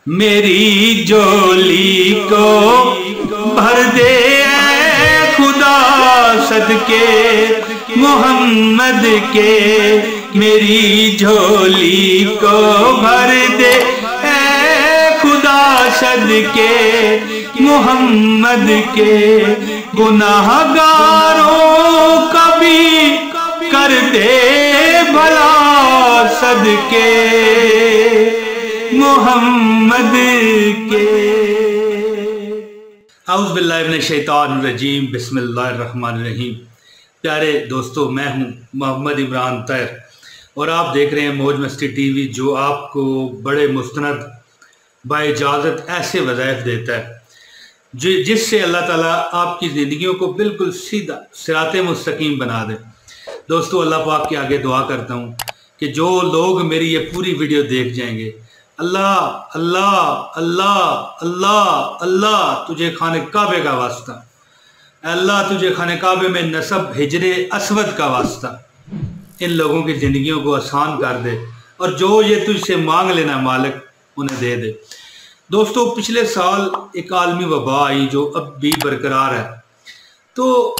मेरी झोली को भर दे खुदा सदके मोहम्मद के, मेरी झोली को भर दे खुदा सदके मोहम्मद के। गुनाहगारों का भी कर दे भला सदके मोहम्मद के। औज़ु बिल्लाहि मिनश शैतानिर रजीम, बिस्मिल्लाहिर रहमानिर रहीम। प्यारे दोस्तों, मैं हूं मोहम्मद इमरान तैर और आप देख रहे हैं मौज मस्ती टीवी, जो आपको बड़े मुस्तनद बाइजाज़त ऐसे वज़ाइफ देता है जिससे अल्लाह ताला आपकी ज़िंदगियों को बिल्कुल सीधा सिराते मुस्तकीम बना दे। दोस्तों, अल्लाह पाक के आगे दुआ करता हूँ कि जो लोग मेरी ये पूरी वीडियो देख जाएंगे, अल्लाह अल्लाह अल्लाह अल्लाह अल्लाह तुझे खाने काबे का वास्ता, अल्लाह तुझे खाने काबे में नसब हिजरे अस्वद का वास्ता, इन लोगों की ज़िंदगियों को आसान कर दे और जो ये तुझसे मांग लेना मालिक उन्हें दे दे। दोस्तों, पिछले साल एक आलमी वबा आई जो अब भी बरकरार है। तो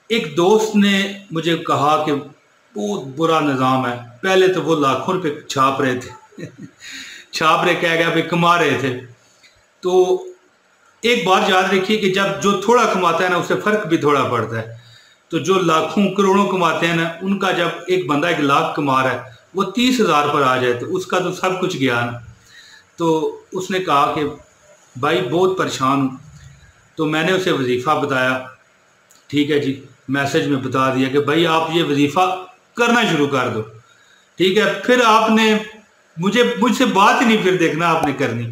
एक दोस्त ने मुझे कहा कि बहुत बुरा निज़ाम है। पहले तो वो लाखों रुपए छाप रहे थे छाप रहे कह गया भाई कमा रहे थे। तो एक बात याद रखिए कि जब जो थोड़ा कमाता है ना, उससे फ़र्क भी थोड़ा पड़ता है। तो जो लाखों करोड़ों कमाते हैं ना, उनका जब एक बंदा 1 लाख कमा रहा है, वो 30,000 पर आ जाए तो उसका तो सब कुछ गया ना। तो उसने कहा कि भाई बहुत परेशान हूँ। तो मैंने उसे वजीफ़ा बताया। ठीक है जी, मैसेज में बता दिया कि भाई आप ये वजीफ़ा करना शुरू कर दो। ठीक है, फिर आपने मुझसे बात ही नहीं फिर देखना आपने करनी।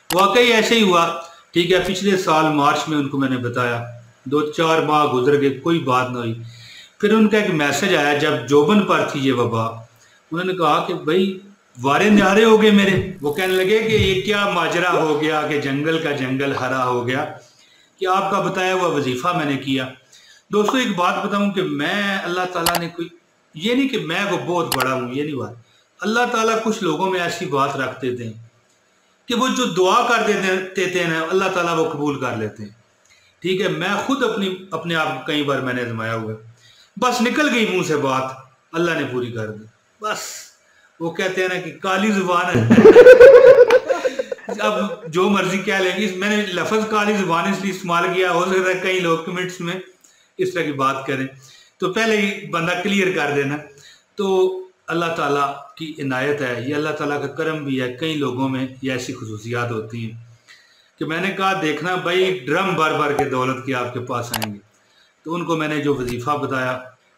वाकई ऐसे ही हुआ। ठीक है, पिछले साल मार्च में उनको मैंने बताया, 2-4 माह गुजर गए, कोई बात ना हुई। फिर उनका एक मैसेज आया जब जोबन पर थी ये वबा। उन्होंने कहा कि भाई वारे न्यारे हो गए मेरे। वो कहने लगे कि ये क्या माजरा हो गया कि जंगल का जंगल हरा हो गया, कि आपका बताया हुआ वजीफ़ा मैंने किया। दोस्तों, एक बात बताऊं कि मैं अल्लाह ताला ने कोई, ये नहीं कि मैं वो बहुत बड़ा हूँ, ये नहीं बात। अल्लाह ताला कुछ लोगों में ऐसी बात रख देते हैं कि वो जो दुआ कर देते हैं ना, अल्लाह ताला वो कबूल कर लेते हैं। ठीक है, मैं खुद अपने आप को कई बार मैंने आजमाया हुआ है। बस निकल गई मुंह से बात, अल्लाह ने पूरी कर दी। बस वो कहते हैं ना कि काली जुबान है अब जो मर्जी क्या लेंगे। मैंने लफ्ज़ काली जुबान इसलिए इस्तेमाल किया, हो सकता है कई लोग कमेंट्स में इस तरह की बात करें, तो पहले ही बंदा क्लियर कर देना। तो अल्लाह ताला की इनायत है, ये अल्लाह ताला का करम भी है। कई लोगों में ये ऐसी खुसूसियात होती हैं कि मैंने कहा देखना भाई ड्रम भर भर के दौलत के आपके पास आएंगे। तो उनको मैंने जो वजीफ़ा बताया,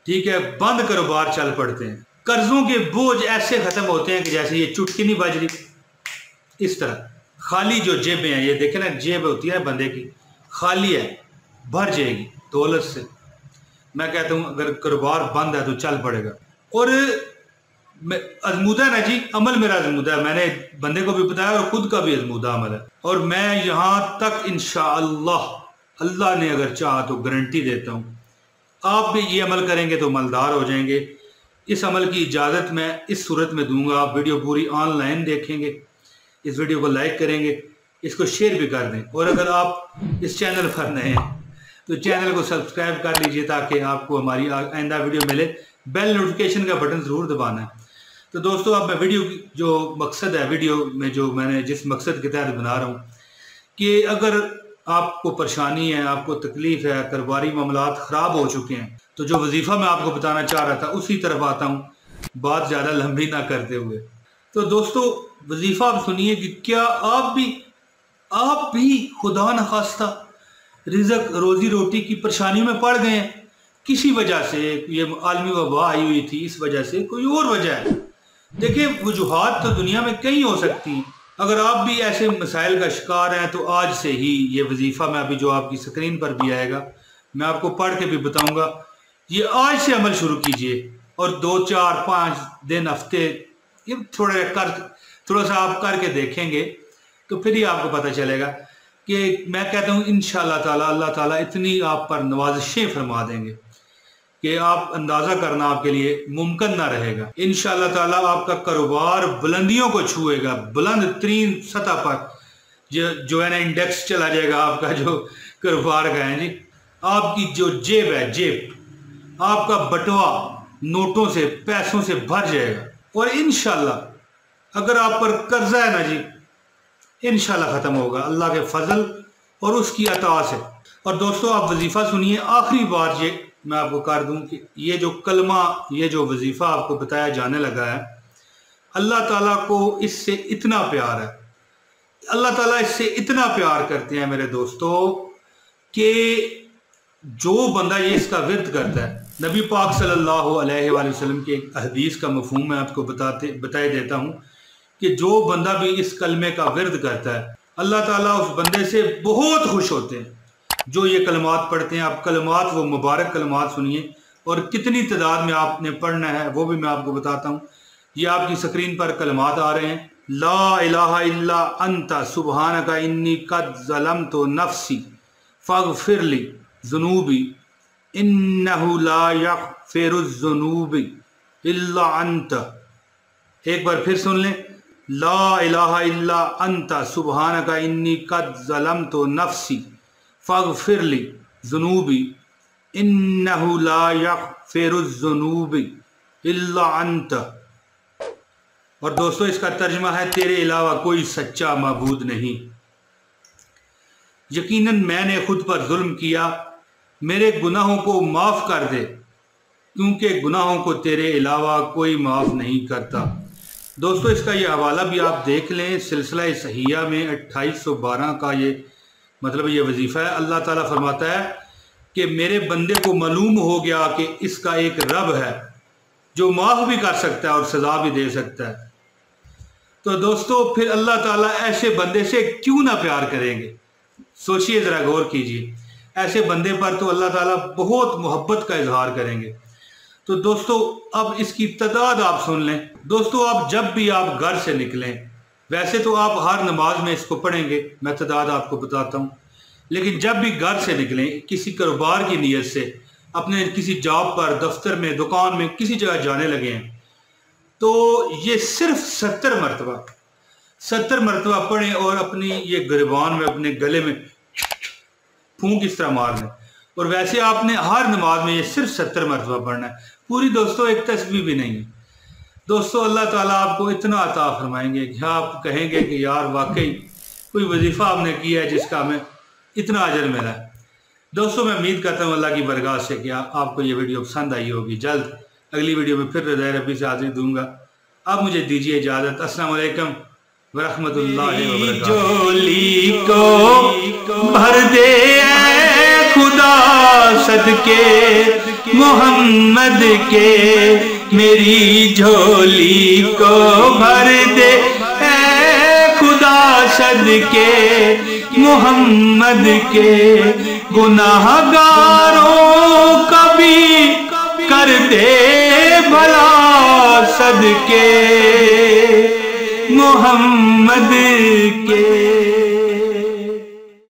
ठीक है, बंद कारोबार चल पड़ते हैं। कर्जों के बोझ ऐसे ख़त्म होते हैं कि जैसे ये चुटकी नहीं बज रही, इस तरह खाली जो जेबें हैं, ये देखें ना, जेब होती है बंदे की, खाली है, भर जाएगी दौलत से। मैं कहता हूँ अगर कारोबार बंद है तो चल पड़ेगा। और अजमूदा है ना जी, अमल मेरा अजमूदा है। मैंने बंदे को भी बताया और खुद का भी अजमूदा अमल है। और मैं यहाँ तक इंशाअल्लाह, अल्लाह ने अगर चाहा तो गारंटी देता हूँ, आप भी ये अमल करेंगे तो मालदार हो जाएंगे। इस अमल की इजाज़त मैं इस सूरत में दूंगा, आप वीडियो पूरी ऑनलाइन देखेंगे, इस वीडियो को लाइक करेंगे, इसको शेयर भी कर दें। और अगर आप इस चैनल पर नए हैं तो चैनल को सब्सक्राइब कर लीजिए ताकि आपको हमारी आइंदा वीडियो मिले। बेल नोटिफिकेशन का बटन ज़रूर दबाना है। तो दोस्तों, अब मैं वीडियो की जो मकसद है, वीडियो में जो मैंने जिस मकसद के तहत बना रहा हूँ, कि अगर आपको परेशानी है, आपको तकलीफ़ है, कारोबारी मामलात ख़राब हो चुके हैं, तो जो वजीफ़ा मैं आपको बताना चाह रहा था उसी तरफ आता हूँ, बात ज़्यादा लंबी ना करते हुए। तो दोस्तों, वजीफ़ा आप सुनिए कि क्या आप भी खुदा न खास्ता रिज़्क रोज़ी रोटी की परेशानियों में पड़ गए हैं किसी वजह से। ये आलमी वबा आई हुई थी, इस वजह से, कोई और वजह है। देखिए, वजूहात तो दुनिया में कई हो सकती हैं। अगर आप भी ऐसे मसाइल का शिकार हैं तो आज से ही ये वजीफ़ा मैं अभी जो आपकी स्क्रीन पर भी आएगा, मैं आपको पढ़ के भी बताऊंगा, ये आज से अमल शुरू कीजिए। और 2, 4, 5 दिन, हफ्ते, ये थोड़ा सा आप करके देखेंगे तो फिर ही आपको पता चलेगा कि मैं कहता हूँ इंशाअल्लाह ताला अल्लाह ताला इतनी आप पर नवाजिशें फरमा देंगे कि आप अंदाज़ा करना आपके लिए मुमकिन ना रहेगा। इंशाअल्लाह ताला आपका कारोबार बुलंदियों को छुएगा, बुलंद तरीन सतह पर جو ہے نا انڈیکس چلا جائے گا آپ کا جو کاروبار کا ہے جی. آپ کی جو جیب ہے جیب آپ کا بٹوا نوٹوں سے پیسوں سے بھر جائے گا. اور انشاءاللہ اگر آپ پر قرضہ ہے نا جی انشاءاللہ ختم ہوگا اللہ کے فضل اور اس کی عطا سے. اور دوستو آپ وظیفہ سنیے. آخری بات یہ میں آپ کو کر دوں کہ یہ جو کلمہ یہ جو وظیفہ آپ کو بتایا جانے لگا ہے اللہ تعالیٰ کو اس سے اتنا پیار ہے. اللہ تعالیٰ اس سے اتنا پیار کرتے ہیں میرے دوستو کہ جو بندہ یہ اس کا ورد کرتا ہے. نبی پاک صلی اللہ علیہ وآلہ وسلم کے ایک حدیث کا مفہوم میں آپ کو بتائے دیتا ہوں کہ جو بندہ بھی اس کلمے کا ورد کرتا ہے اللہ تعالیٰ اس بندے سے بہت خوش ہوتے ہیں. جو یہ کلمات پڑھتے ہیں آپ کلمات وہ مبارک کلمات سنیے اور کتنی تعداد میں آپ نے پڑھنا ہے وہ بھی میں آپ کو بتاتا ہوں. یہ آپ کی سکرین پر کلمات آ رہے ہیں. لا الہ الا انت سبحانک انی قد ظلمت نفسی فاغفر لی ذنوبی انہو لا یغفر الذنوب الا انت. ایک بار پھر سن لیں. لا الہ الا انت سبحانک انی قد ظلمت نفسی فاغفر لی ذنوبی انہو لا یغفر الذنوب الا انت. اور دوستو اس کا ترجمہ ہے تیرے علاوہ کوئی سچا معبود نہیں. یقیناً میں نے خود پر ظلم کیا میرے گناہوں کو معاف کر دے کیونکہ گناہوں کو تیرے علاوہ کوئی معاف نہیں کرتا. دوستو اس کا یہ حوالہ بھی آپ دیکھ لیں سلسلہ صحیحہ میں 2812 کا یہ مطلب یہ وظیفہ ہے. اللہ تعالیٰ فرماتا ہے کہ میرے بندے کو معلوم ہو گیا کہ اس کا ایک رب ہے جو معاف بھی کر سکتا ہے اور سزا بھی دے سکتا ہے. تو دوستو پھر اللہ تعالیٰ ایسے بندے سے کیوں نہ پیار کریں گے. سوچئے ذرا غور کیجئے. ایسے بندے پر تو اللہ تعالیٰ بہت محبت کا اظہار کریں گے. تو دوستو اب اس کی تعداد آپ سن لیں. دوستو آپ جب بھی آپ گھر سے نکلیں ویسے تو آپ ہر نماز میں اس کو پڑھیں گے میں تعداد آپ کو بتاتا ہوں لیکن جب بھی گھر سے نکلیں کسی کاروبار کی نیت سے اپنے کسی جاب پر دفتر میں دکان میں کسی جگہ جانے لگے ہیں تو یہ صرف 70 مرتبہ پڑھیں اور اپنی یہ گریبان میں اپنے گلے میں پھونک اس طرح مار لیں. اور ویسے آپ نے ہر نماز میں یہ صرف 70 مرتبہ پڑھنا ہے. پوری دوستو ایک تسبیح بھی نہیں ہے. دوستو اللہ تعالیٰ آپ کو اتنا عطا فرمائیں گے کہ آپ کہیں گے کہ یار واقعی کوئی وظیفہ آپ نے کیا ہے جس کا ہمیں اتنا اجر ملا ہے. دوستو میں امید کرتا ہوں اللہ کی برکات سے کہ آپ کو یہ ویڈیو پسند آئی ہوگی. جلد اگلی ویڈیو میں پھر رضا ربی سے حاضری دوں گا. آپ مجھے دیجیے اجازت. السلام علیکم ورحمۃ اللہ وبرکاتہ. جھولی کو بھر دے اے خدا صدقے محمد کے میری جھولی کو بھر دے اے خدا صدقے محمد کے گناہ گاروں کا بھی کر دے بھلا صدقے محمد کے.